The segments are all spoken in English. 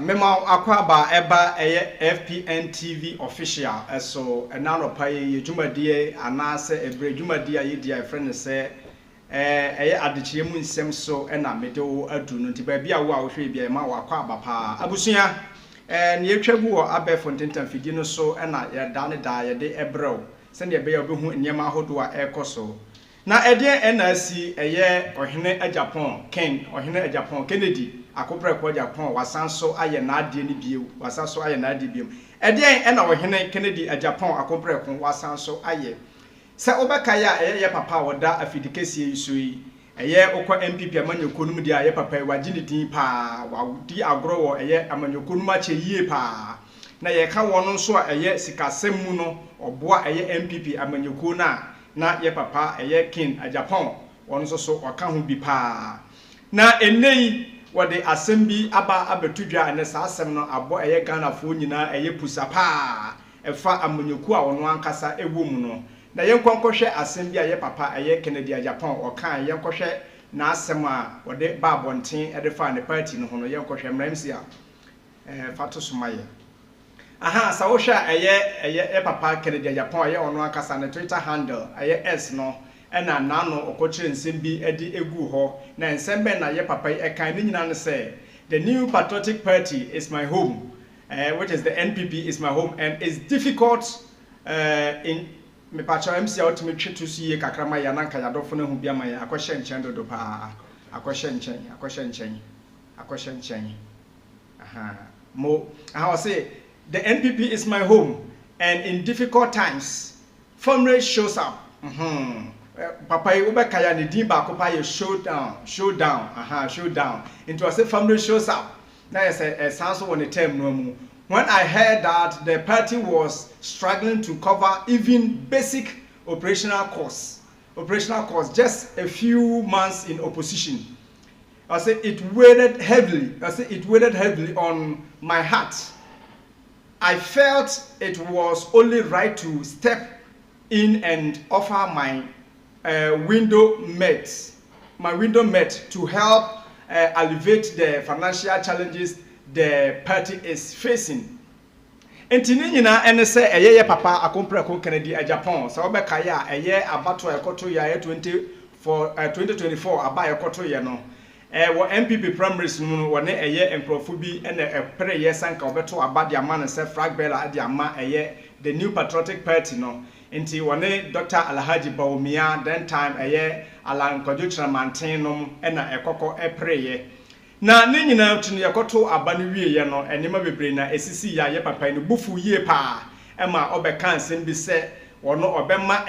mema akwaba eba FPNTV official so enano paye yedwumadie anase ebre dwumadie ayedi a friend say Adekye3 Nsem so na medewo adu no nti ba bia wo a wo hwe bia ma wakwaba pa abusua ne yetwagu wo abefo ntentam fidi no so na yeda ne da yede ebrew se ne be ya obehu nyema hodo a ekoso na ede na asi ohene Japan Ken ohene Japan Kennedy akopre ko Japan wasanso aye na ade ni bieu wasanso aye na ade bieu ede na ohene Kennedy Japan akopre ko wasanso aye se obeka ya papa woda afidikesie isoi okọ MPP amanyokonum dia ye papa wagini din pa wadi agro wo amanyokonum ache yie pa na ye ka wono nso a sikasem mu no oboa MPP amanyokona na ye papa King Japan wono so oka ho bi pa na enei wode asem bi aba abetudwa ne sa asem no abo Ghana fo nyina pusa pa efa amanyoku a wono ankasa ewo mu no na yenkwankohwe asem bi ye papa Kennedy Japan okan yenkwohwe na asem a wode ba bonten edefa ne party no hono yenkwohwe mramsi a fato somaye aha sa wo hwe papa Kennedy Japan ono ankasa ne Twitter handle S no na nano okochire nsem bi edi egu ho na nsem be na papa kan ni nyina ne say the new patriotic party is my home which is the NPP is my home and it's difficult in me pacha MC ultimate to see kakrama ya nanka ya dofo na hu bia man akohye nchen dodo pa akohye nchen I say the NPP is my home and in difficult times fundraise shows up papa you obeka ya ne din ba ko pa ye showdown into I say fundraise shows up na yes sounds on the term no mu. When I heard that the party was struggling to cover even basic operational costs, just a few months in opposition, I said it weighed heavily on my heart. I felt it was only right to step in and offer my window mate to help alleviate the financial challenges the party is facing. Entini nyina ene se papa akompre ko Kennedy Japan so obeka ya abato ekoto ya 2024 aba ekoto ye no wo MPP primaries no wone enkrofo bi ene epre ye sanka obeto abade ama ne se flag bearer ade ama the new patriotic party no enti wone Dr. Alhaji Bawumia then time Alan Kojochra mantenom ena ekoko epre ye na ne nyina tunu yakoto aba no wie ye no enema bebre na esisi ya ye papa no bufu yie pa ema obeka nsem bi se wono obema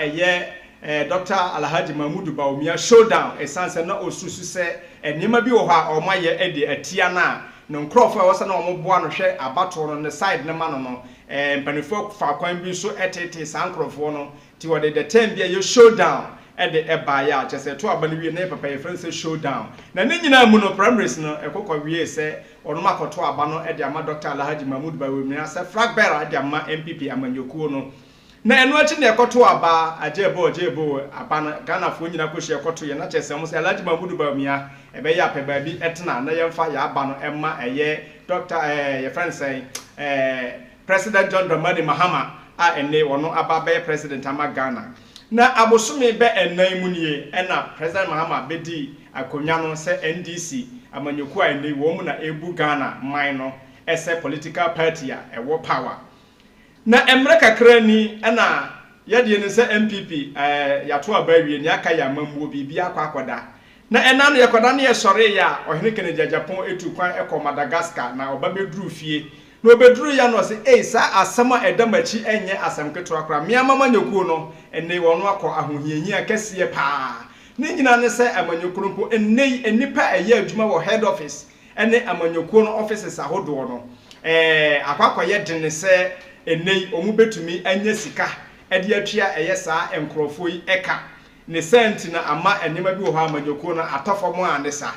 Dr. Alhaji Mahmudu Bawumia showdown esanse na osusu se enema bi wo ha o maye ede atia na no nkrofo wo se na omoboa no hwe abato no ne side ne ma no mpanifo fa kwan bi so etete sankrofo no ti wo de the time bi ye showdown ede ebaya chese to aba no wie na papa ye friend say showdown na ne nyina mu no primaries no ekokọ wie se ono makoto aba no ede ama Dr. Alhaji Mahmudu Bawumia se flag bearer ede ama MPP amanyokuo no na enu achi na ekoto aba ajebo aba na Ghana fo nyina kohye ekoto ye na chese mo se Alhaji Mahmudu Bawumia ebe ya pe ba bi etna na ye mfa ya aba no emma Dr. ye friend say President John Dramani Mahama a ene wono aba be president ama Ghana na abosome be enan mu nie na President Mahama bedi akonya no se NDC amanyoku a ene wo mu na ebu Ghana man no ese political party a ewo power na emre kakra ni na yede ne se MPP yato abawie ni aka ya mamuo bibia akwakoda na ena no yakoda ne yesore ya ohene Kennedy Japan etu kwan eko Madagascar na oba beduru fie no beduru ya no se sa asama edamachi enye asam keto akra miama manyoku no ene wono akọ ahohiahia kese pa ni nyina ne se amanyokuru mpo enipa adwuma wo head office ene amanyoku no offices ahodo no akwakoye dene se enei omu betumi anya sika ede atua saa enkrofo yi eka ne sent na ama enema bi wo ha amanyokuru no atofo mo anesa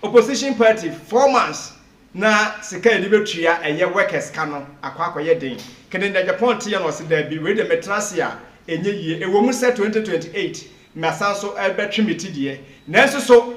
opposition party 4 months na sika edi betua workers kano akwakoye den Kennedy Japan tie no se da bi we de metrasia enye yie ewo mu se 2028 masanso ebetwimiti de na nso so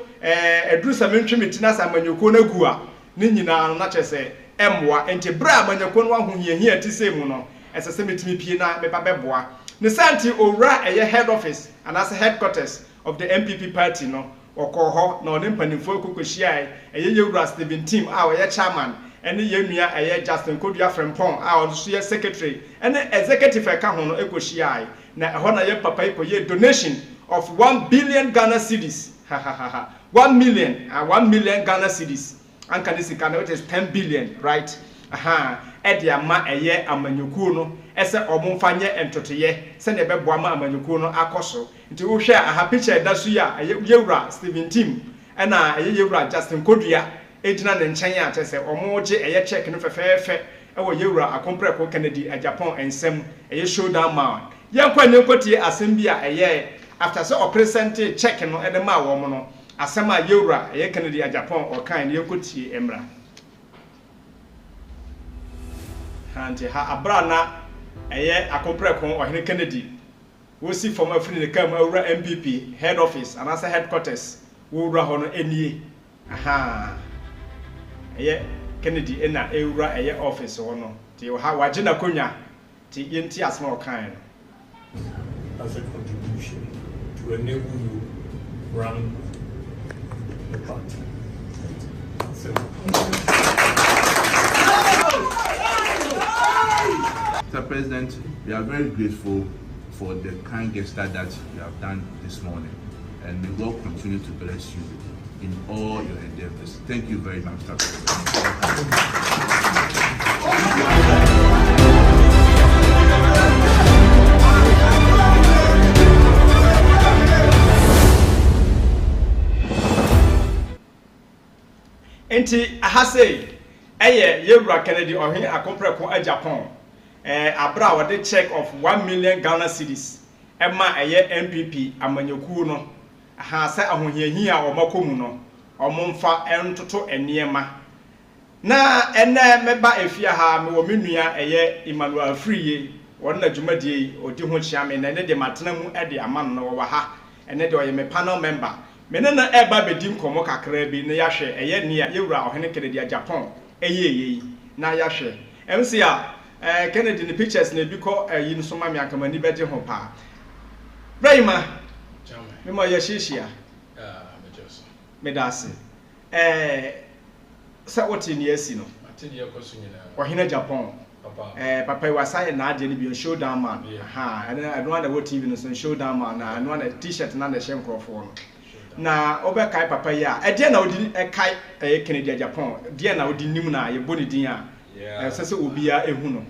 eduru samentwimiti na samanyoko na gu a ni nyina no na kyese emwa enti bra amanyako no ahohiahia ti se mu no esese metimi pie na me ba beboa ne santi owura eye head office and as headquarters of the MPP party no okoho na one mpanimfo kokohia eye yewura Steven Team a eye chairman ene yenua eye Justin Kodua Frempong a on so ye secretary ene executive eka ho no ekohia na eho na ye papa ikoye donation of 1 billion Ghana cedis 1 million Ghana cedis anka this can which is 10 billion, right? Edi ama eye amanyuku no ese omumfa nye entotoye se ne beboa ma amanyuku no akoso nti wo hwe aha picture da so ya yewura Steven Team na yewura Justin Kodua ejina ne nchen ya tese omoje eye check no fefefe ewo yewura akompreko Kennedy Japan Nsem eye showdown man yankwa ne nkotie asem bi a eye after so o present check no ede ma wo mo no asem a yewura eye Kennedy Japan o kan ne nkotie emra Hanti ha abrana eye akompreko ohene Kennedy wo si from Afri kam awura MPP head office and as headquarters wo wura ho no enie eye Kennedy ena ewura eye office ho no ti ha wagina konya ti yenti asma o kan no as a contribution to enable you run the party. So Mr. President, we are very grateful for the kind gesture that you have done this morning, and may God continue to bless you in all your endeavors. Thank you very much, Mr. President. Enti ahase eye yewura Kennedy ohin akompreko a Japan abra wode check of 1 million Ghana cedis ema eye MPP amanyaku no se ahohiahia omakomu no omomfa entoto eniema na ene meba efia ha me wo menua eye EMMANUEL AFRIYIE won na dwumadie odi ho chiame na ne de matena mu ede amano no wo ha ene de oye me panel member mene na eba bedim komo kakra bi na yahwe eye nia yewura ohene Kennedy Japan eye na yahwe MC a Kennedy ni pictures na bi ko yi nso ma me akamani beje ho pa Brahima me mo ye shishia medase sa woti ni asi no atidi yakoso nyina ohene Japan papa wasai na ade ni bi showdown man I know that what TV no so showdown man na no na t-shirt na na shem crofo no na obekai papa ya e de na odi kai Kennedy Japan de na odi nim na ye boni din a sese obia ehu no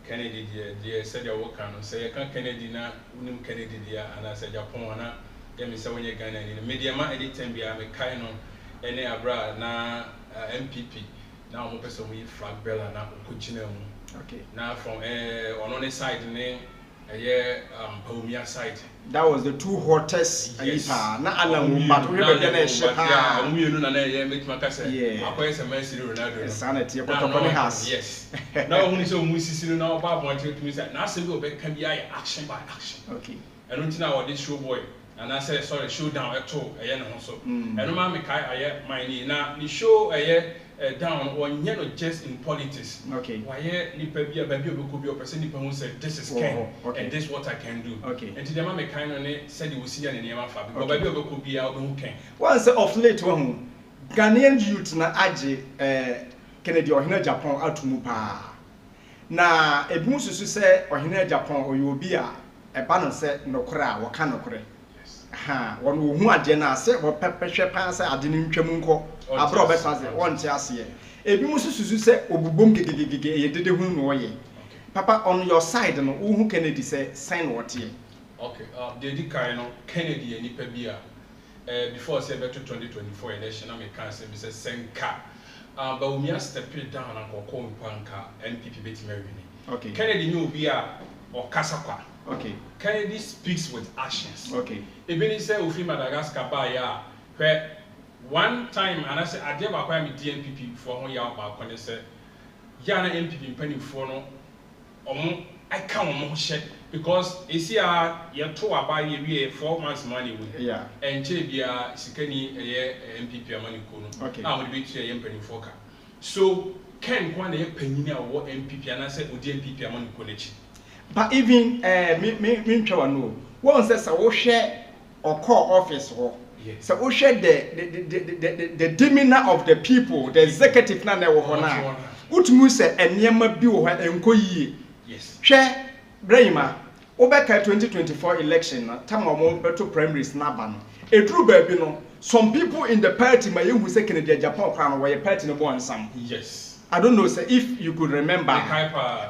Kennedy de said ya work no say you can Kennedy na unim Kennedy dia ana say Japan na dem say when you Ghana ni media ma edit time bia me kai no ene abra na MPP na o person we flag bella na okogina mu okay now from on the side ne Baumia side. That was the two hottest Alipa. Na Alam but we were gonna ship her. We knew that make my casa. Yeah, I say Messi Ronaldo. Sanity, but upon the house. Yes. Now only so Musi now Bob wanted to me that now single can be action by action. Okay. And until now this show boy. And I said sorry, showdown at all. I also. And no man I my now the show down or not just in politics. Okay. Why nipa bia baby could be a person nipa who said this is Ken and this is what I can do. Okay. And today my kind of said you will see an name of but baby could be out who can. Once of late one Ghanaian youth na aje Kennedy ohene Japan atumu pa. Na ebimu susu se ohene Japan oyobi a eba no se nokora wo ka nokore. One who had dinner said, or pepper pass, I didn't come abroad as one chassis. If you must say, oh, boom, you did the wound. Papa, on your side, and who Kennedy say, sign what ye. Okay, the Dicano Kennedy and Nipabia before 2024 election, I may cancel Mrs. Senka. But we must step it down and go home Panka and PPB Mary. Okay, Kennedy knew Bia or Kasapa. Okay. Kennedy speaks with actions. Okay. Even he said, "Ufi Madagascar ba ya." Where one time, and I said, "I did acquire me DNPP for 1 year about when they said, Yana MPP penny for no, I can't more share because you see, you're two about ye 4 months money with and Jabia Sikani MPP money. Okay. I would be to a penny foka. So Ken Kwan the penny or MPP and I said Odi MPP among Konechi. But even me no. One says I share or call office or so we share the demeanor of the people, the executive na na wo hona. Utmu say enema bi wo enko yie. Yes. Share Brahima Obeka 2024 election na time omo beto primaries na ba no. Edru ba bi no. Some people in the party may who say Canada Japan crown where party no born some. Yes. I don't know say if you could remember.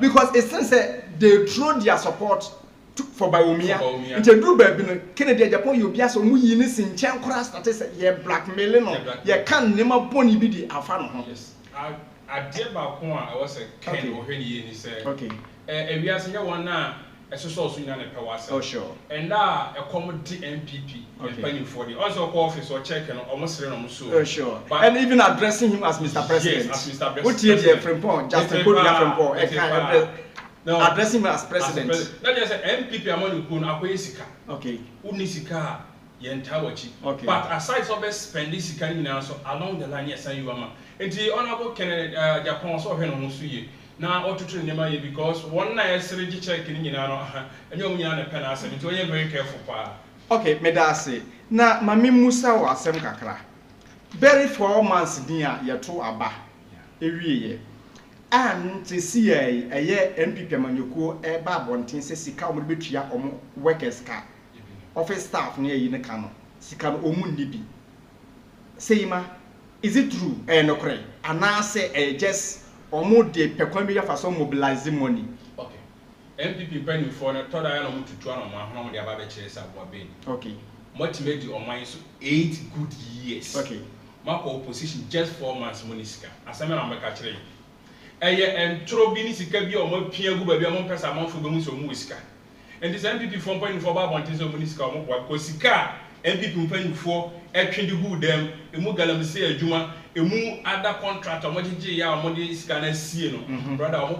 Because it seems that they throw their support for Baumia. Into Drew Baby no Canada Japan you be so mu yi ni sinchen kora start say ye blackmailing no. Ye can nema boni bi di afa no. Yes. I did ba ko I was a Ken ohwe ni ni say. Okay. E wi ase nya won na so nya na pe wase. Oh sure. And now a comedy MPP paying for the also office or check and almost so. Oh sure. But, and even addressing him as Mr. President. Yes, as Mr. President. What is the friend just to put that friend no, addressing him as president. That just MPP among you akwa sika. Okay. Unisika yentawachi. Okay. But aside from spending sika now so along the line yes you ama. Enti honorable Kennedy Japan so hwe no so ye. Na otutu nyema ye because one na yesreji check ni nyina no enye omunya na pen asem nti onye very careful pa. Okay, me da say na mami Musa wa asem kakra. Very 4 months din a yeto aba. Ewie ye. And to see a MPP amanyoko e ba bonten se sika omo betua omo workers ka. Office staff ne yi ne ka no. Sika no omu ndibi. Sayima, is it true? No kre. Ana say just omo de pekwan bi yafa so mobilize money. Okay. MPP penny for na toda ya no mututu na ma hono de aba be kire sa bo be. Okay. Multimate the online so 8 good years. Okay. Mark opposition just 4 months money sika. Asame na mbeka kire. Eye entro bi ni sika bi o mo pia gu ba bi o mo pesa manfo be mu so mu sika. And this MPP from penny for ba bontin so money sika o mo kwa sika MPP penny for etwe di gu dem emu galam se adwuma emu other contractor mo gege ya mo de sika na sie no brother o mo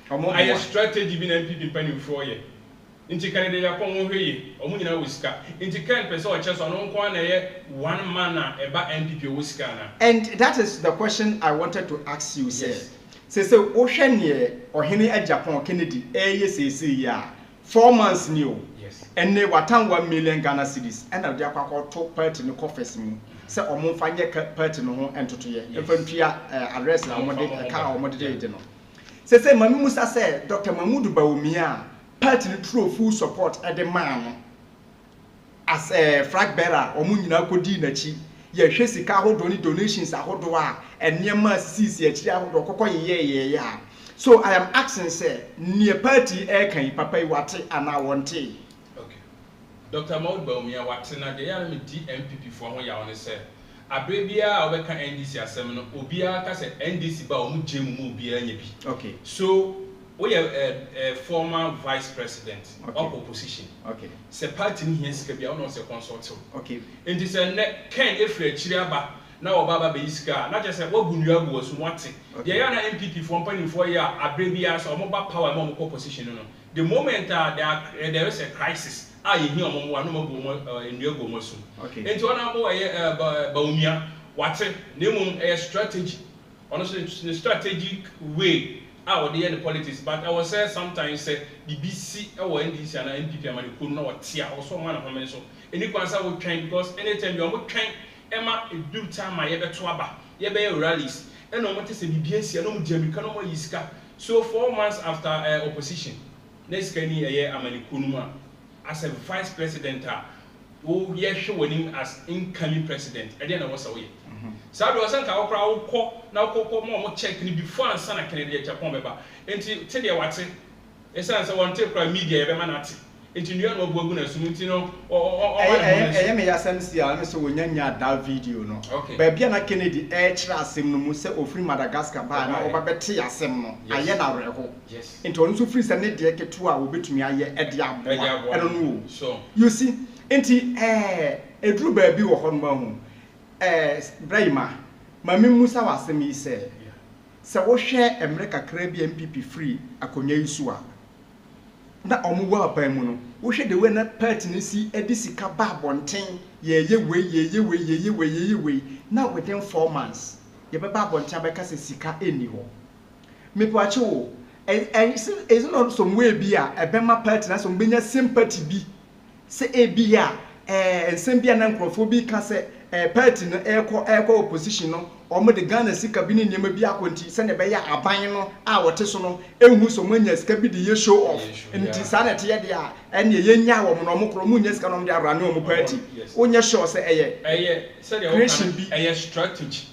boa I strategy bi na MPP penny for ye inti Canada ya ko mo hweye o mo nyina wo sika inti kan pese o che so no nko na ye one man na eba MPP wo sika na. And that is the question I wanted to ask you, sir. Say o hwe ne ohene a Japan Kennedy say ya 4 months new. Yes. And they watan 1 million Ghana cedis and they are to party no coffers me. Say o mo fanye party no ho entoto ye. Efantua arrest na mo de ka o mo de no. Say Mami Musa say Dr. Mahmoud Bawumia party no true full support at the man as a flag bearer o mo nyina kodi na chi. Ye hwe sika ahodo ni donations ahodo a enema sisi akiri ahodo kokko ye ya. So I am asking say near party kan papa wate ana wonte. Okay. Dr. Mahmoud Bawumia wate na de ya me DMPP for ho ya won say abrebia obeka NDC asem no obia ka say NDC ba o mu jemu mu obia nya bi. Okay. So we are former vice president of opposition. Okay. Se party ni here sika bia o no se consult. Okay. Enti se ne Ken efre akiri aba na obaba be isika na je se wagunu agu wasu wate. Dey ya na MPP for company for year abrebia so omoba power mo opposition no. The moment there is a crisis you hear omo wa no mo enuagu mo so. Okay. Enti ona bo Bawumia wate nemum a strategy. Honestly the strategic way out the politics, but I was say sometimes say the BC or NDC and MPP and could not tear also one of them. So any concern would train because anytime you are train Emma do time I ever to aba ye rallies and no matter say BBC and no Jamaica no more iska. So 4 months after opposition, next can year Amanikunuma as a vice president who ye show him as incoming president. And then I was away. So do asan ka okra wo na kokko mo check ni before ansa na Kennedy Japan beba enti te de wate esan se won take media e be manate enti nua no obuagu na sunu enti no me ya sam si a me so wonyanya that video no ba bia na Kennedy kira asem no mu se ofri Madagascar ba na oba bete asem no aye na reho enti onu so free se ne de keto a obetumi aye e de aboa eno no so you see enti edru ba bi wo ho no hu Brahima, Mami Musa was a me say, so what share America Caribbean MPP free a conya isua. Na omuwa pamuno, we should the winner pertinency edisika bab on 10 ye way, now within 4 months. ye beba abontia beka se sika eni ho mepo ache wo is not some way bi a ebema party na some benya sympathy bi se ebi a nsem bia na nkrofo bi ka se party no eko opposition no omo de Ghana sika bi ni niam bi akonti se ne be ya aban no a wote so no ehu so manya sika bi de ye show off enti sa na te ye de a ene ye nya wo no mo kro mo nya sika no de abra na omo party onya show se se de o strategy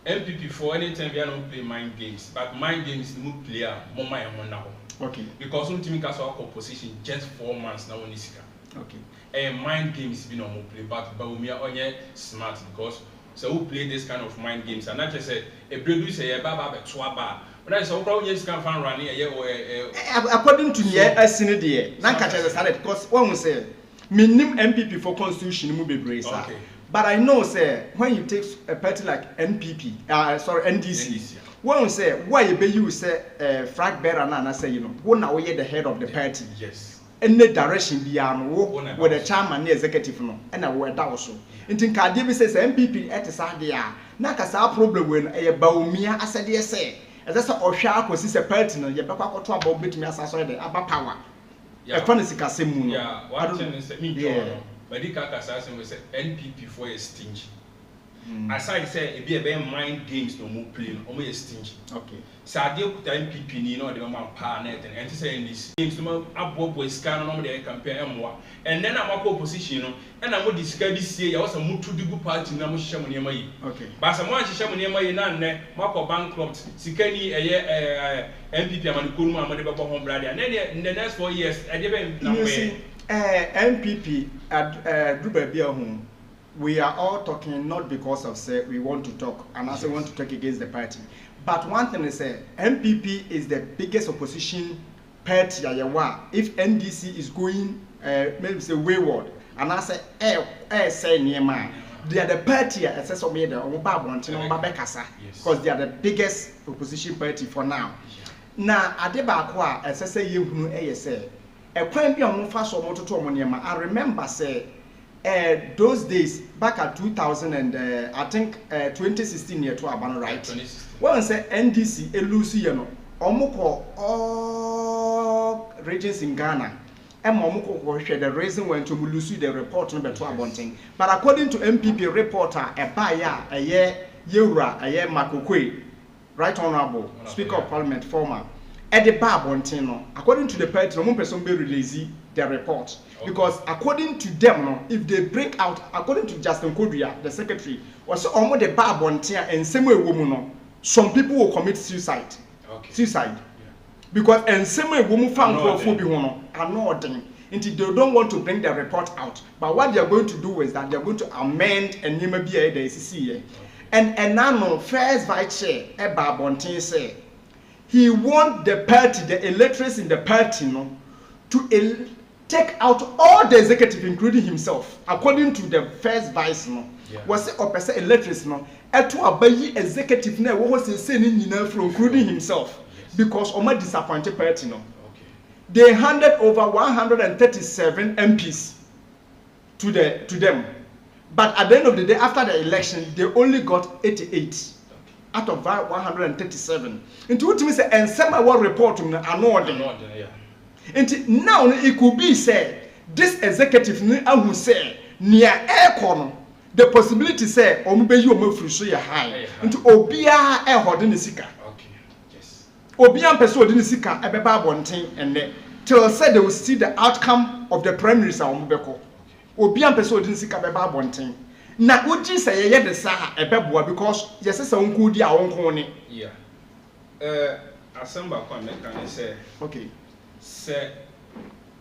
MPP for anytime we don't play mind games, but mind games no player more my own now. Okay. Because ultimately cast our opposition just 4 months now on this. Okay. Mind games be no more play, but we are only smart because so who play this kind of mind games and not just say a producer a baba be twaba. When I saw how yes can fan running according to me as in the na catch the started because one will say minimum MPP for constitution mu bebre sa. Okay. But I know, say, when you take a party like NDC, one will say, why you say, Frank Better and say, you know, one now you're the head of the party. Yes. In the direction beyond with the chairman, the executive, no, and I were also. In Cardiff says MPP at the Sadia, Nakasa problem when a Baumia, I said, yes, say, as that's a shark was this a party, no, you're back or trouble between us, I saw the upper power. Yeah, funny Casim. Yeah, what is me? Medical assassin will say NPP for a stingy. As I say, it be a mind games no more playing, only a stingy. Okay. So I deal with the MPP, you know, the man partner and saying this games to my above with scan on the campaign more. And then I'm a opposition, you know, and I would discuss this year. I was a move to the good party, and I'm shaman near my. Okay. But someone shaman near my none, Marco bankrupt, Sikani, a MPP, and Kurma, and home brother. And then in the next 4 years, I didn't know. MPP at we are all talking not because of say we want to talk and also want to talk against the party. But one thing is MPP is the biggest opposition party. If NDC is going maybe say wayward and I say say Nema, they are the party because they are the biggest opposition party for now. Now Adebakwa as I say you say a crime be on fast or motor to Moniama. I remember say those days back at 2000 and I think 2016 year to Abano, right? Well, say NDC Elusi, you know, Omoko all regions in Ghana. And Momoko share the reason when to Mulusi the report number 2 abonting. But according to MPP reporter, a buyer, a year Yura, a year Makokwe, Right Honorable Speaker of Parliament, former. At the bar Bontino, according to the party, no person be release their report. Because according to them, no, if they break out, according to Justin Kodria, the secretary, was almost the bar Bontia and same way woman, no, some people will commit suicide. Okay. Suicide. Yeah. Because and same way woman found homophobia are not until they don't want to bring their report out. But what they are going to do is that they are going to amend and maybe the ACC. And now first vice chair, Eba Bontin say. He want the party, the electors in the party, no, to take out all the executive, including himself, according to the first vice, no. Yeah. Was it opposite electors, no? To obey executive, no, what was he saying, including himself, yes. Because Oma disappointed party, no. Okay. They handed over 137 MPs to them, but at the end of the day, after the election, they only got 88. Out of 137. Into what me say Nsem I will report to another. And now it could be said this executive who say near air corner the possibility say omube you omo free so ya high. Into obia e hodin sika. Okay. Yes. Obia person hodin sika ebeba abonten enne till said they will see the outcome of the primaries a omubeko. Obia person hodin sika beba abonten. Na uji say ye de sa ebeboa because yes say unku di a wonko ne. Yeah. Asamba kwa meka say okay. Say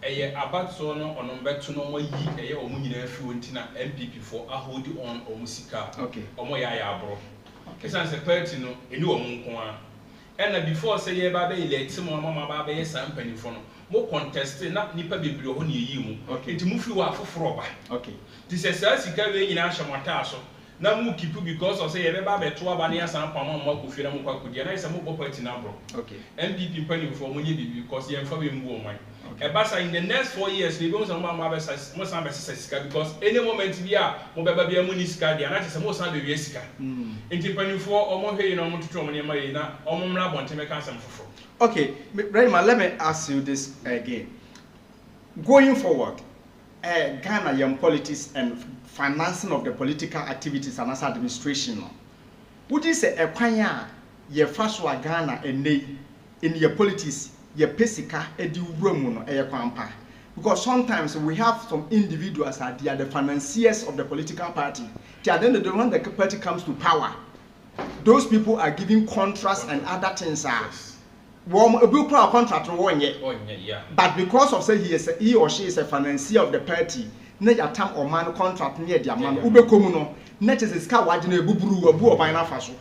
eye abatso no onombeto no yi eye omu nyina afi wontina MPP for a hold on omusika. Okay. Omo ya abro. Kesan say party no eni omu nko a. And before say ye ba be elect mo mama ba be san panifo no mo contest na nipa bebre ho ne yi mu. Okay. Nti mu fi wa afoforo ba. Okay. This is as sika we nyina hwemota so na mu keep because of say you be to abane asan pama mo kofi na mo kwakodi na say mo bo party na bro. Okay. MPP pani for mo nye bibi because ye mfa be mbu o man. Ebasa in the next 4 years they go some mo san be sika because any moment bi a mo beba bia mu ni sika dia na say mo san be wi sika. Enti pani for omo hwe na omo tutu omo ne ma yi na omo mra bonte me kan sam fofo. Okay, Rayma, let me ask you this again. Going forward, Ghana young politics and financing of the political activities and as administration, would you say a kwanya ye first wa Ghana and in your politics, your pesica edu romuno e kwampa? Because sometimes we have some individuals that they are the financiers of the political party. They are then the one the party comes to power. Those people are giving contracts and other things. A contract but because of say he or she is a financier of the party, na ya tam or man contract near their man ube komuno net is ska wajine buburu obu obana faso.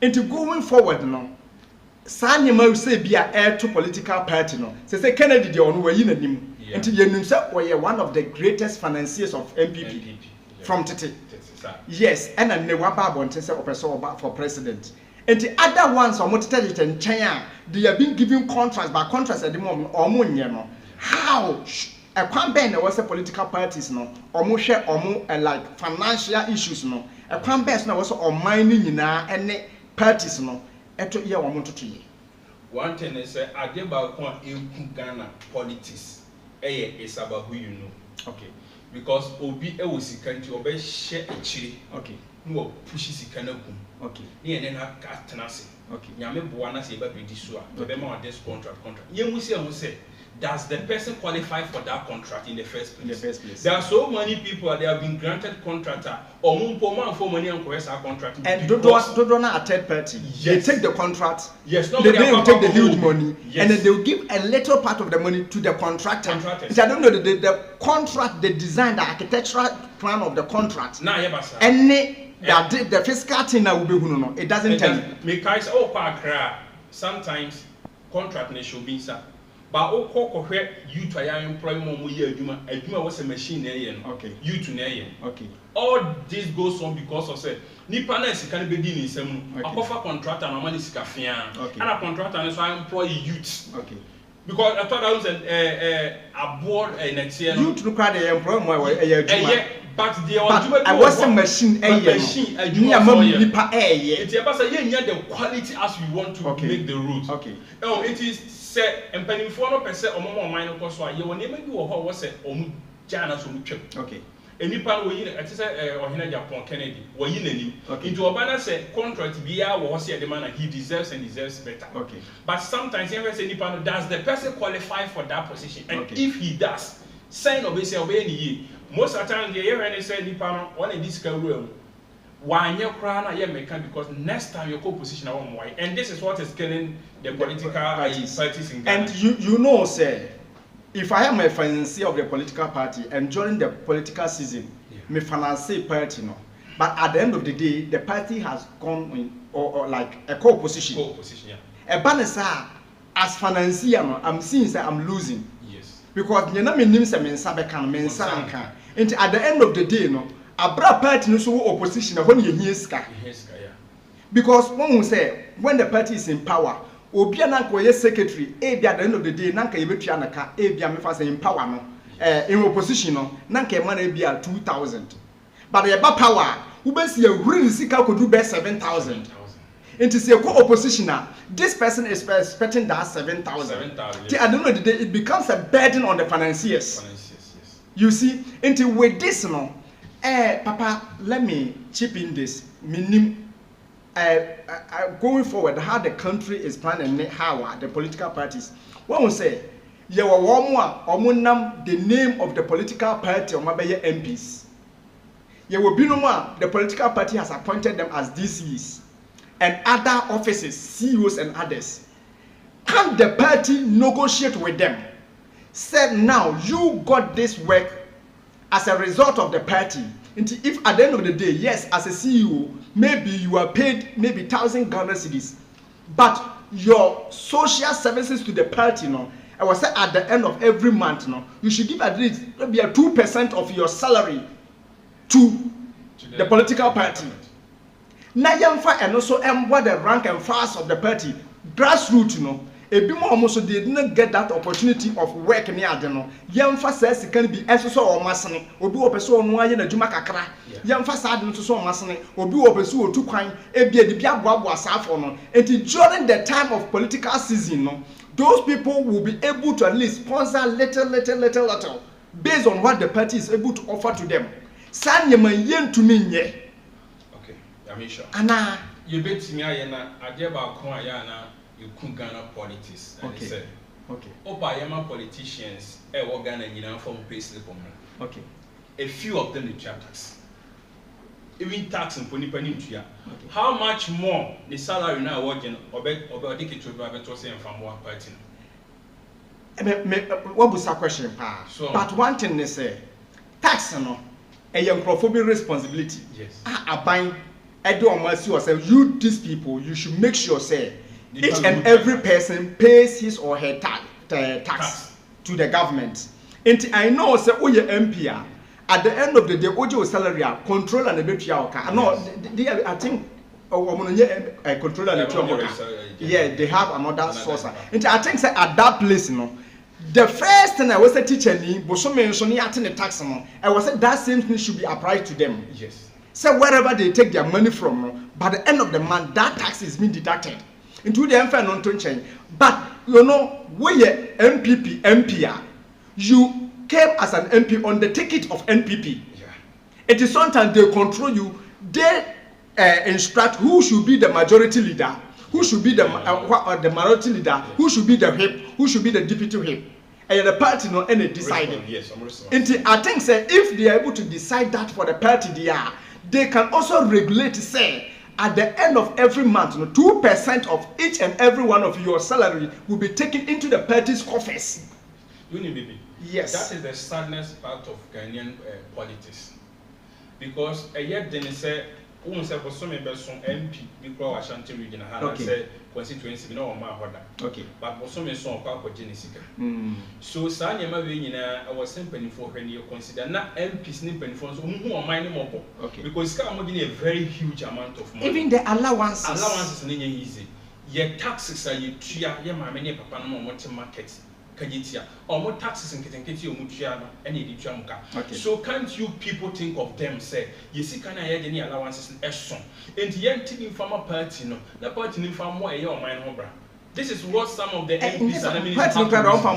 Into going forward no sanye ma say bia air to political party no say Kennedy de onu wayi nanim into yenum say we one of the greatest financiers of MPP from Tete. Yes, and a ne waba bonte say opeso for president. And the other ones are motivated in China. They have been giving contracts, but contracts at the moment or more. How a campaign was a political parties no, or more share or more like financial issues no. A campaign was or mining na any parties no. Eto year or more to 3 years. One thing is at the balcony in Ghana politics. Is about who you know. Okay. Because Obi was country or share a chili. Okay. No pushes Kanagum. Okay. Near then have Catanasi. Okay. Yame Buana say about Bidisua. To them on this contract. You say, does the person qualify for that contract in the first place? In the first place. There are so many people that have been granted contractor or more for money on contract. And don't a third party. Yes. They take the contract. Yes, they will take the huge money. Yes. And then they will give a little part of the money to the contractor. Which I don't know the contract, the design, the architectural plan of the contract. Nah, yeah, and the fiscal thing now will be no. It doesn't tell you. Because sometimes contract should be sir. But you to employ more year was a machine okay. You to okay. All this goes on because of say Nipanes can be dealing some offer contractor and money and a contractor and so I employ youth. Okay. Because I thought I was a board next year. You to cry the employer but I was a machine machine it's about the quality as we want to make the route. Okay. Oh, it is say and penny for no percent or more minor cost why you will never do what was it on Jana so much. Okay. Any part where you or Japan Kennedy were in into a banner say contract via was here the man he deserves and deserves better. Okay. But sometimes every say Nippon does the person qualify for that position and if he does sign of say obey most of the time they hear say Nippon one in this rule. Why you cry na because next time you go position why and this is what is killing the political parties in Ghana. And you know say if I am a financier of the political party and during the political season me finance party no but at the end of the day the party has gone in or like a co-opposition. A banesa as financier no I'm seeing say I'm losing. Yes. Because you know me name say me nsa can me nsa anka. And at the end of the day no abra party no so opposition when you hear ska. Because one will say when the party is in power Obia na nkoye secretary at the end of the day nanka yebetua naka bia me fa say in power no in opposition no nanka e ma na bia 2000 but the power we be see a sika could do be 7000 into say co opposition this person is expecting that 7000 at the end of the day it becomes a burden on the financiers. Yes. You see into with this no papa let me chip in this minimum going forward, how the country is planning, how the political parties. One will say, you are one the name of the political party or maybe MPs. You will be no more. The political party has appointed them as DCs and other offices, CEOs and others. Can the party negotiate with them? Said now you got this work as a result of the party. If at the end of the day, yes, as a CEO, maybe you are paid maybe 1,000 Ghana cedis, but your social services to the party, I was say at the end of every month, you should give at least maybe a 2% of your salary to the political party. Na yemfa eno so what the rank and file of the party, grassroots no. Ebi mo almost they didn't get that opportunity of work near ade no. Yemfa says can be enso so o masene. Obi wo pese onu aye na dwuma kakra. Yemfa sa ade no so o masene. Obi wo pese otu kwan ebi edi bia boaboa asafo no. Enti during the time of political season no, those people will be able to at least sponsor little based on what the party is able to offer to them. San yema yentumi nye. Okay, Yamisha. Ana you bet me aye na ade ba kon aya na you could Ghana politics. And okay. Say, okay. Opa Yama politicians, what Ghana and from pay slip on. Okay. A few of them the tax. Even tax and pony penny. How much more the salary now working or Adekye3 private was saying from one party? What was that question, pa? So, but one thing they say, tax no, a young prophobic responsibility. Yes. I bind. I don't want you yourself. You these people, you should make sure say. Each and every person pays his or her tax to the government. And I know, say, oh, your MP, at the end of the day, ojo salary, control and the betria. No, I think, control and the yeah, they have another source. And I think, say, at that place, no. The first thing I was a teacher, but so mentioning the tax, I was said that same thing should be applied to them. Yes. So wherever they take their money from, by the end of the month, that tax is being deducted into the MFN non change. But you know, when you MPR, you came as an MP on the ticket of NPP. Yeah. It is sometimes they control you. They instruct who should be the majority leader, who should be the minority leader, who should be the whip, who should be the deputy whip. And the party no any deciding. Yes, I think say if they are able to decide that for the party they can also regulate say at the end of every month, 2% of each and every one of your salary will be taken into the party's coffers. Yes. That is the sadness part of Ghanaian politics. Because a year then say, for some MP, because Ashanti region had said constituency, no more. Okay. But for some son, Papa Genesika. So, Sanya Mavina, I was simply for when you consider not MP snipping for who are mining mobile. Okay. Because it's a very huge amount of money. Even the allowances. Allowances are easy. Your taxes are you tria, your mammy, papa, no more markets. Or more taxes in Kitenketi or Mutriano, any Dichamuka. So can't you people think of them, say, you see, can I add any allowances in Esson? And the anti farmer party, no, the party in farm more a year or mine hobra. This is what some of the MPs and ministers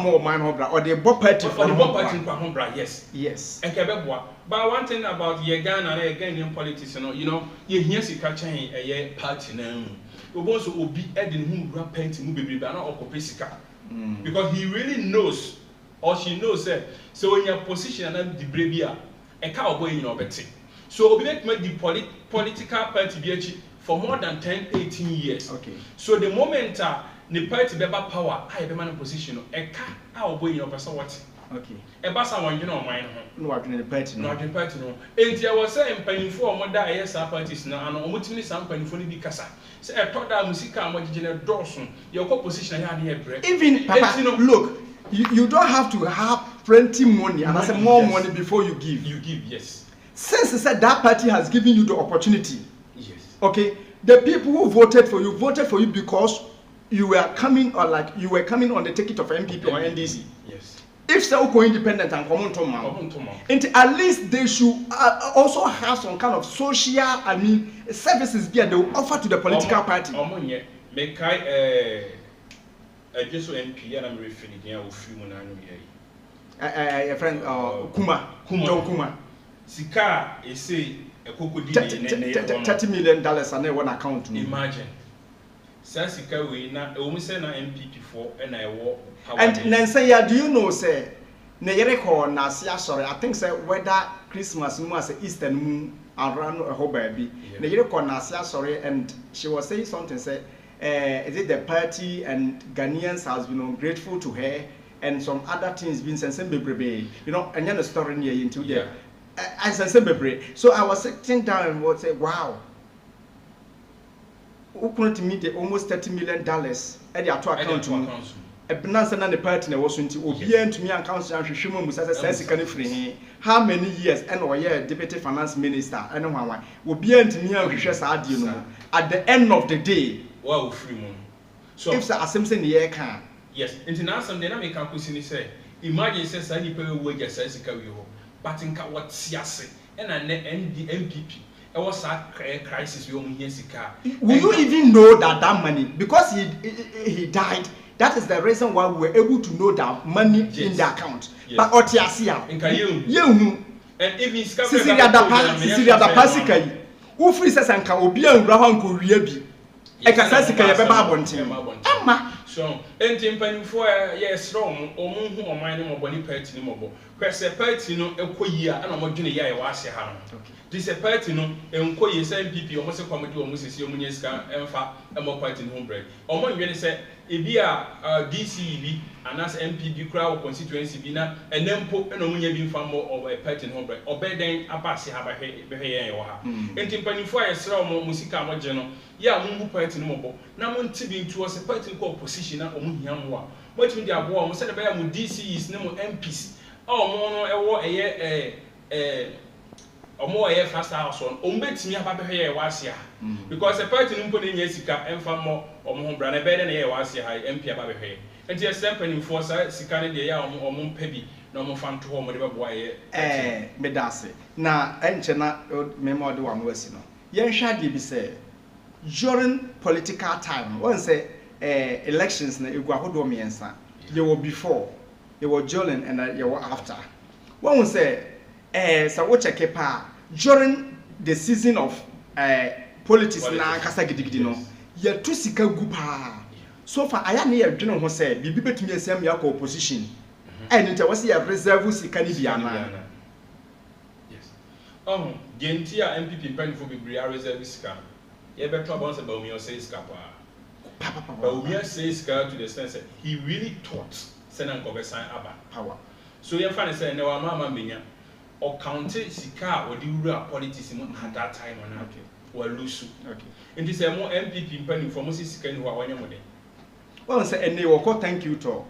more mine hobra or the Bob party for the Bob party in Pahobra, yes. Yes. And Quebec. But one thing about Yegan and Ghanaian politics, you know, you hear si catching a year party now. We also will be adding who rap painting, movie, but not Okopesica. Because he really knows, or she knows that. So in your position and the bravia, a cowboy in your betting. So we make the political party for more than 10-18 years. Okay. So the moment the party be power, I be man position. A cowboy in your person what? Okay. A bassa one you know mine. No, I didn't party. No, I didn't party. No. And I was saying, paying for more that yes, our parties now, and almost some penny for the Bicasa. So I thought that music and what general Dawson, your composition I had here break. Even Papa, look, you don't have to have plenty money and I say more money before you give. You give, yes. Since I said that party has given you the opportunity. Yes. Okay. The people who voted for you because you were coming or like you were coming on the ticket of MPP or NDC. Yes. If so independent and common to man, and at least they should also have some kind of social, services there they will offer to the political party. Make I just MP and I'm referring here with few a friend Kuma. Sika is say a $30 million and they one account. Imagine. Sasika we na almost say na MPP for and I walk. And then say, yeah, do you know, say, Neyereko Nasia, sorry, I think, say, whether Christmas moon as Easter moon around a whole baby. Neyereko Nasia, sorry, and she was saying something, say, is it the party and Ghanaians has been ungrateful to her and some other things been sensible, you know, and then the story near into there. And sensible. So I was sitting down and would say, wow. Who couldn't meet the almost $30 million at the account? Ebinansa na the party na was nti obia ntumi anka hwehwemu musa say sika ne free he how many years and oye deputy finance minister and hwan obia ntumi anhwehwe saa de no at the end of the day wa free mo so if say asem ne ye ka yes nti na asem de na make akusi ni say imagine say sa nipa we wager say sika wi ho but nka what siase and MPP it was a crisis we omu sika. Will you even know that money because he died? That is the reason why we were able to know that money in the account. Yes. But otiasia. You. And even Sisiria da pasika yi. Wo free sesanka obi anwura ho anko wie bi. E kasa sika ye beba abonten. Amma. So, enti mpanimfo yes strong omu hu oman ne moboni party ne mobo. Kwese party no ekoyi a na modwene ya ye wa ase ha no. This a party no enkoyi say MPP omo se kwamodi omo sesi omo nyesika emfa emo party no bread. Omo nwene say ebi a DC bi anas MPP crowd constituency bi na enempo na omo nya bi mfa mo of a party no bread. Obeden abase ha behwe ye wo ha. Enti mpanimfo ayesra omo musika amogye no ya mungu party no mobo na mo ntibi ntu o se party ko opposition na omo hiam wa mo timi dia bo omo se de be ya mo DCs ne mo MPs omo no ewo eye omo eye fast house on omo betimi aba behwe ye wa ase ha because the party no mpo na nya sika emfa mo omo ho bra na be de na ye wa ase ha MP aba behwe enti esempani for sika ne de ya omo mpa bi na omo fa nto ho mo de be boa ye medase na enche na memo de wa mo asi no yen hwa de bi say during political time one say elections na egu ahodo miensa they were before they were during and they were after one say so we check pa during the season of politics na kasa gidigidi no ye to sika gu pa so far aya na ye dwene ho say bibi betumi asem ya ko opposition and it was ya reserve sika ni bia na yes genti a MPP pen for bibri a reserve sika ye beto about say Baumia say sika pa Baumia say sika to the sense that he really thought senan ko be sign aba power so ye fa ne say ne wa mama menya or counted sika or the rural politics at that time on okay or lose okay and this more MPP penny for Moses sika ni wa wanya mo de well say and they will call thank you to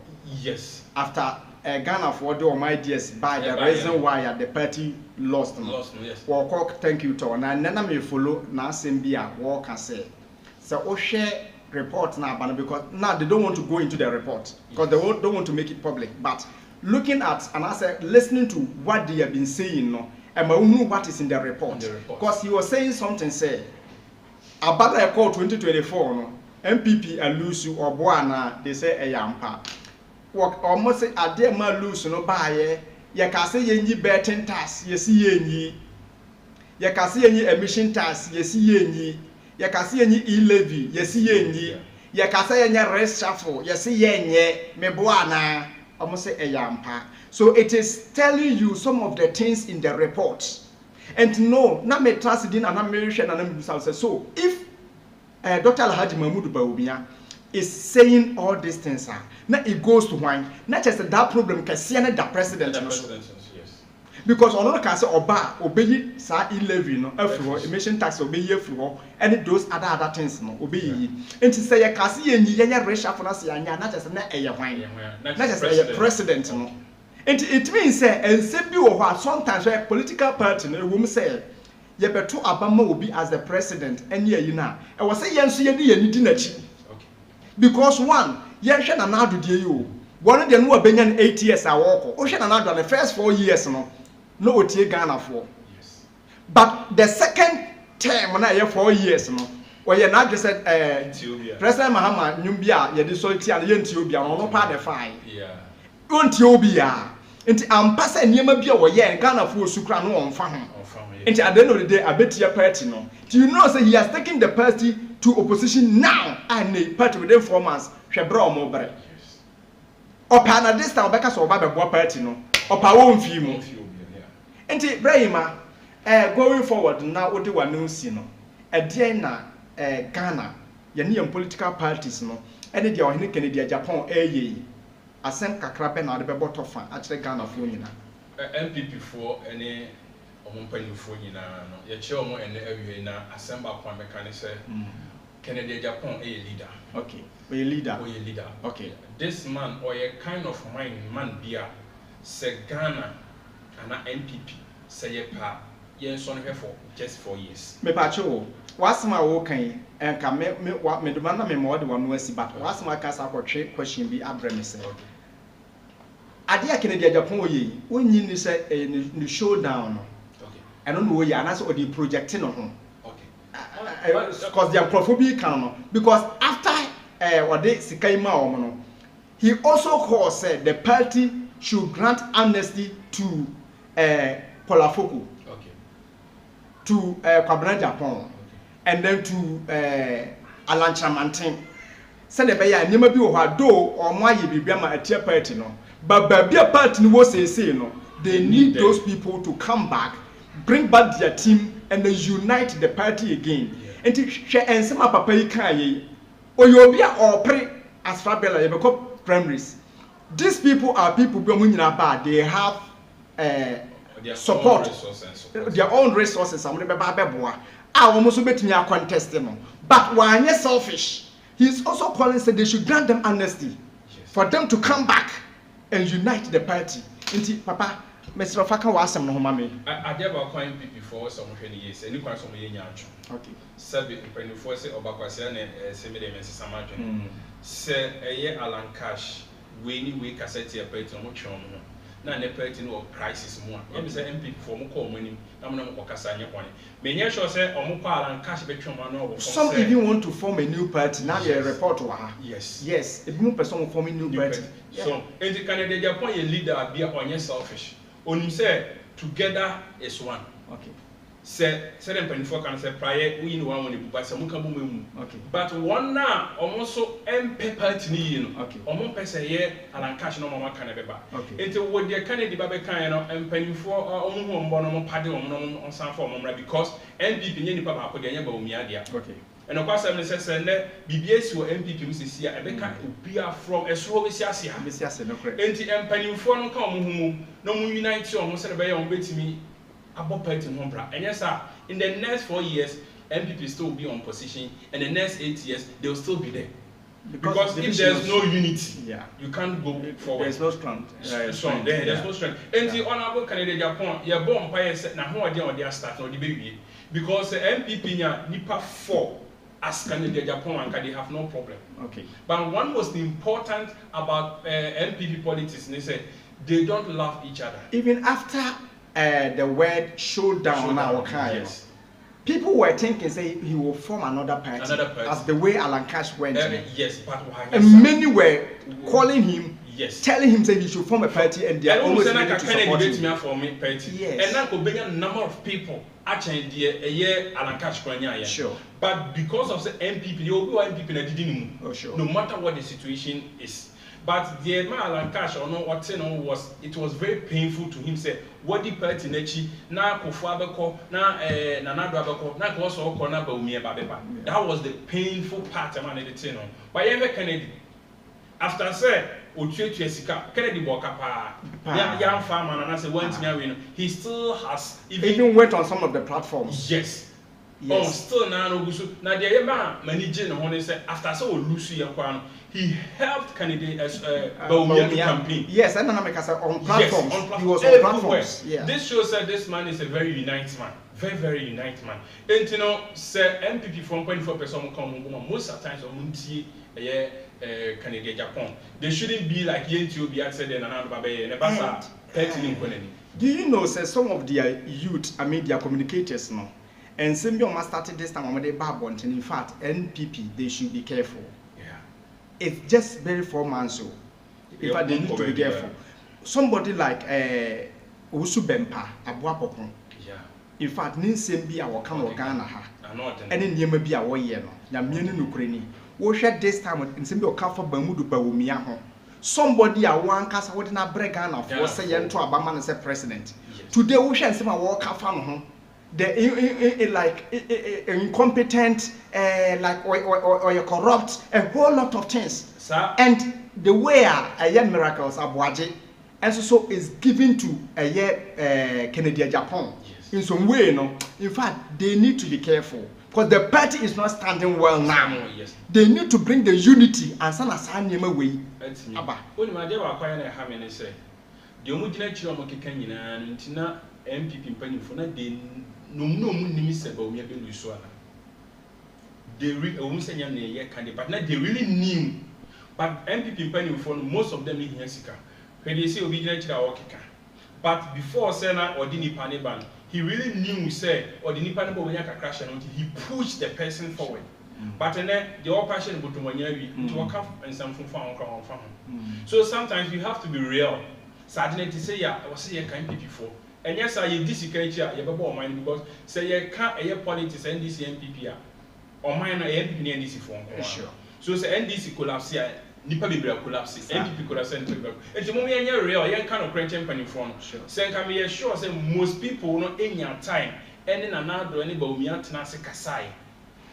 yes after Ghana for the my ideas by the reason why the party lost yes well call thank you to na nana me follow na asembia wo ka say so o share report now because now they don't want to go into the report because they don't want to make it public but looking at and I said listening to what they have been saying no and what is in the report because he was saying something say about the call 2024 no MPP and Lusu or Boana they say a yampa work almost say a dear ma Lusu no buy ye can say ye betting tax ye see ye can see any emission tax ye see ye can see any e-levy ye see ye can say any rest shuffle ye see ye me Boana almost say a yampa. So it is telling you some of the things in the report. And no, na me trust in an American and so if Dr. Alhaji Mahmoud Bawumia is saying all these things, now it goes to wine, not just that problem can see the president. Yes. Because on can say oba obey sa e-levy no everywhere emission tax obey everywhere and those other things no obey and to say you can see any racial for us not just na wine not just a president no and it means say and say bi wo sometimes a political party no we say ye beto abama obi as the president and ye na e was say yen so ye di ni nachi because one ye hwe na na adodie yo one de no abenya 8 years a work o hwe na na the first 4 years no no otie Ghana for yes but the second term na ye 4 years no or ye na just said President Mahama nyumbia ye di so tia ye Ethiopia no pa the fine yeah Ethiopia nti ampasa niema bia wo ye Ghana for sukra no on fa ho nti at the end of the day abetia party no do you know say he has taken the party to opposition now and the party within 4 months hwebra o mo bre opa na this time obeka so oba bebo party no opa wo mfi mu nti Ibrahima going forward now odi wa no si no edien na Ghana ye ne political parties no ene dia ohene Kennedy Japan eye asem kakra be na de bebo tofa a kire Ghana fo nyina MPP for ene omumpanifo nyina no ye che omo ene awie na asem ba kwa meka ne se Kennedy Japan a leader. Okay. Or a leader. Or a leader. Okay. This man or a kind of mind man beer say Ghana and a MPP say pa yes on her for just 4 years. Me pacho what's my okay and can me what me demand me more than one was but what's my casa for trade question be abrem say. Adia Kennedy Japan ye when you say a showdown. Okay. I don't know ya and that's what the projecting on home. Because they are prophobic because after what they Sikaima he also called said the party should grant amnesty to Polafoko, okay, to Kwabena Japan, okay, and then to Alan Chamantin. Said the Baya never be or do or why you be a tier party no, but be a party was say no. They need those people to come back, bring back their team, and then unite the party again. And she and some papa you can or you'll be or pray as Fabella you become primaries. These people are people belonging bad. They have support, their own resources. I'm going to I almost bet me a contest them. But when you're selfish, he's also calling said they should grant them amnesty for them to come back and unite the party. Papa. Mr. Faka was some no mammy. I never coined people for some 20 years, and you can't some year. Okay. Sabi, when you force it or Bakwasian and Semide Mrs. Samajin. Say a year Alan Cash, we cassette a patent much on. Now, the patent or prices more. I'm saying MP for Moko winning, I'm not Casania one. Many sure say or Moko Alan Cash between one. Some even want to form a new party. Now they report to her. Yes. Yes, a new person forming new party. So, in the Canada, Japan, a leader be on selfish. Only say together is one. Okay. Say 7.4 can say prior we know one when but some can move. Okay. But one now almost so MP party you know. Okay. Almost per se here and cash no mama can be back. Okay. Into what the Canada baby can and penny for on one party on some form because MPP any papa put the Yabba. Okay. And of course, I'm saying that BBS or MPP Mrs. Sia, and they can be from a slow Sia. Mrs. No correct. And the penny for no come no unite you almost a bay on betting me about Pelton Hombra. And yes, sir, in the next 4 years, MPP still be on position, and the next 8 years, they'll still be there. Because if there's no unity, you can't go forward. There's no strength. There's no strength. And the honorable Canadian Japan, you're born by a set now, who are there on their start or the baby? Because the MPP Nipa 4. As Canada, Japan, and they have no problem. Okay. But one most important about MPP politics, they say they don't love each other. Even after the word showdown, yes. People were thinking, say he will form another party. As the way Alan Cash went. Yes, but why? And many were calling him. Yes. Telling him that he should form a party and they are always ready to support him. Yes. And now could be a number of people actually a year Alan Cash. Sure. But because of the MPP, the MPP didn't know. Sure. No matter what the situation is. But the man Alan Cash or no what was it was very painful to him say what the party nechi na Kofuabeko na Nanado Abeko na also corner Baumia Babeba. That was the painful part man at the But ever Kennedy after say Kennedy young farmer and I say one he still has even went on some of the platforms. Yes. Oh, still now the man managing on say after so Lucy he helped Kennedy as Baumia campaign. Yes, and then on platforms. Yes, he was on platforms. Yeah. This shows that this man is a very united man. Very united man. And you know, say MPP from 0.4% come most of the times on Canada, Japan. They shouldn't be like Ethiopia said and another baby and do you know say some of their youth, I mean their communicators now, and Nsem started this time when they babont, and in fact NPP they should be careful. Yeah. It's just very 4 months so. In fact they need to be careful. Somebody like Usu Bempa, Abuapopon. Yeah. In fact, Nsem be our come Ghana ha. And in Yema be our year no. Na mienu nukreni. We share this time Nsem be okafa bamudu bawumia ho. Somebody a one cast what na Ghana for say yento abama na say president. Today we share Nsem a walk afa no ho. The like incompetent, like or corrupt, a whole lot of things. Sir? And the way a young miracles are boaje, and so is given to a year Canada Japan. Yes. In some way, no. In fact, they need to be careful. because the party is not standing well now. Yes. They need to bring the unity and send us an way. That's me. Only my dear, I can't have any say. The Omudina Chiromoki and Tina MPP penny for not they no nimis about me being Lusuana. They really but not they really knew. But MPP penny for most of them in Hensika. When they say obedient to our kicker. But before Senna or Dini Paniban, he really knew, say, or the Nipan Bonyaka crash and he pushed the person forward. But then the all passion but to work up and something found. So sometimes you have to be real. Sadly to say, yeah, I was saying kind people before. And yes, I disagree, you have a mind because say you can't a politics NDC MPP or mine MPP NDC form. Sure. So say NDC collapse here. Nipa be collapse. MPP collapse. And the moment you're real, you kind of create company from. Say, can be sure say most people not in your time. And then another anybody me at Nasi Kasai.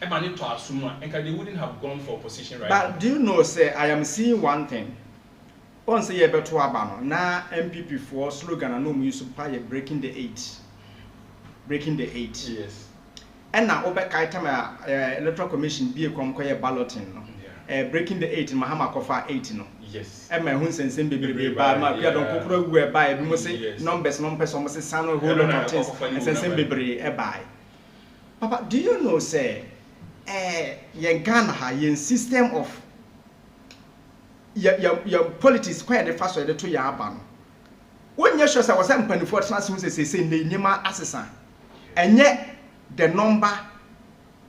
And they wouldn't have gone for position right now. But do you know, say, I am seeing one thing. Once a year better now MPP for slogan and no use of breaking the 8. Breaking the 8. Yes. And now over time electoral commission be a conquer balloting. Breaking the 8 in Mahama Kofa 8 no. Yes. And my Nsem be by my don't whereby we must say numbers almost a son of whole lot of things and Nsem be by. Papa, do you know, say, yen Ghana ha yen system of your politics quite the first way to your ban. When you show us was a penny for transfer say Nima assassin, and yet the number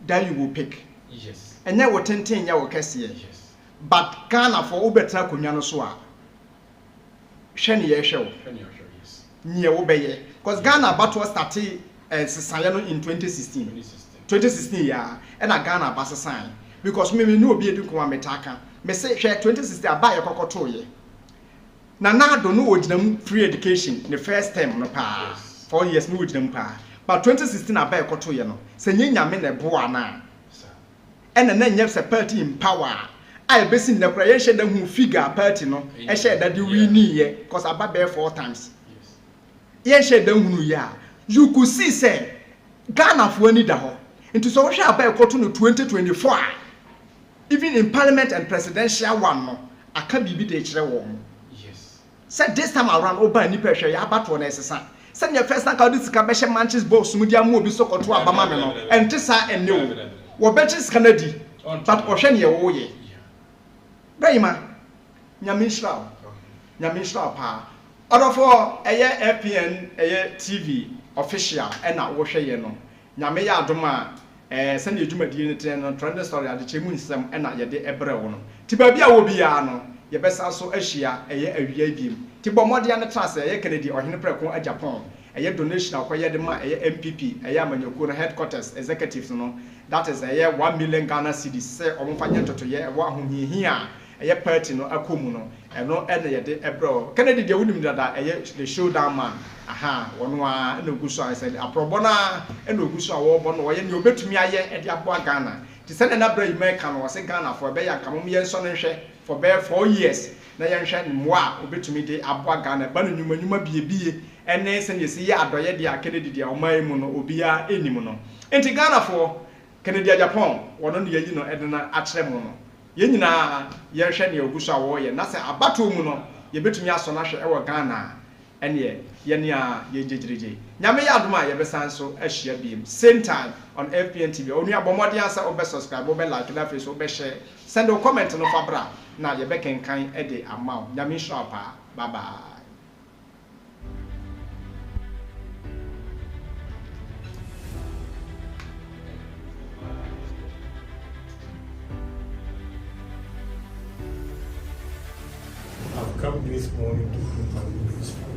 that you will pick. Yes. And yet what 10 year will yes. But Ghana for Ubetra Kunyano Swa. Shani Yesho. Yes. Near Ubeye. Because Ghana battle started Sayano in 2016. 2016, yeah. And a Ghana pass a sign. Because maybe no be a Dukuma Metaka. Me say, share 2016, I buy a cocotoye. Nana don't know what them free education the first term no pa. 4 years no with them pa. But 2016, I buy a cocotoye no. Say, Yamin a boana. And then you have a party in power. I basically the creation them who figure party no. I share that you really need because I buy 4 times. Yes. Share them who ya. You could see say Ghana for any daho. Into so shall buy a cotton 2024. Even in parliament and presidential one no. I can't be the one. Yes. Said this time around over any pressure ya about one necessary. Send your first account this cabesha manches box media mo bi so koto abama me no. And tisa and no. Wobetches Canady, but Ocean ye oye. Brayma Nyamishrao Nyamishrao pa. Other for a FPNTV official and now Washer Yeno. Nyamea Doma, send you Juma Dignity and trend story at the Nsem and not yet the Ebrewono. Tibabia will be ano, your best also Asia, a year beam. Tibomodiana Trust, a Kennedy or Hinpreco at Japan. A donation of MPP, a Yamanyokuna headquarters, executives, no. That is a year 1 million Ghana cedis, say, or financial to year, one whom here, a year party, no, a cumuno, and no other a bro. Kennedy, the woman that the showdown man, aha, one no good I said, a pro bona, and no good war, one way, and you bet me at Yapua Ghana. To send another American was a Ghana for Bay and Camumian son and share for bear 4 years. Nayan shan moi, obey to me the Abua Ghana, but you be. And then send you see ya doye dia Kennedy or my mono obia any mono. And Ghana for Kennedy Japan, one on the Edna Atremono. Yenina, Yershan Yogusa warrior, Nasa Abatu Muno, you bet me as Sonasha or Ghana, and ye, Yenia, ye JJ. Yamaya Adma, Yabesanso, Ashia beam, same time on FPNTV. Only a Bomodiansa or best subscribe, or like to face or share. Send a comment on Fabra. Now you're back in kind Eddie amount. Yamishapa, bye bye. I've come this morning to put my witness.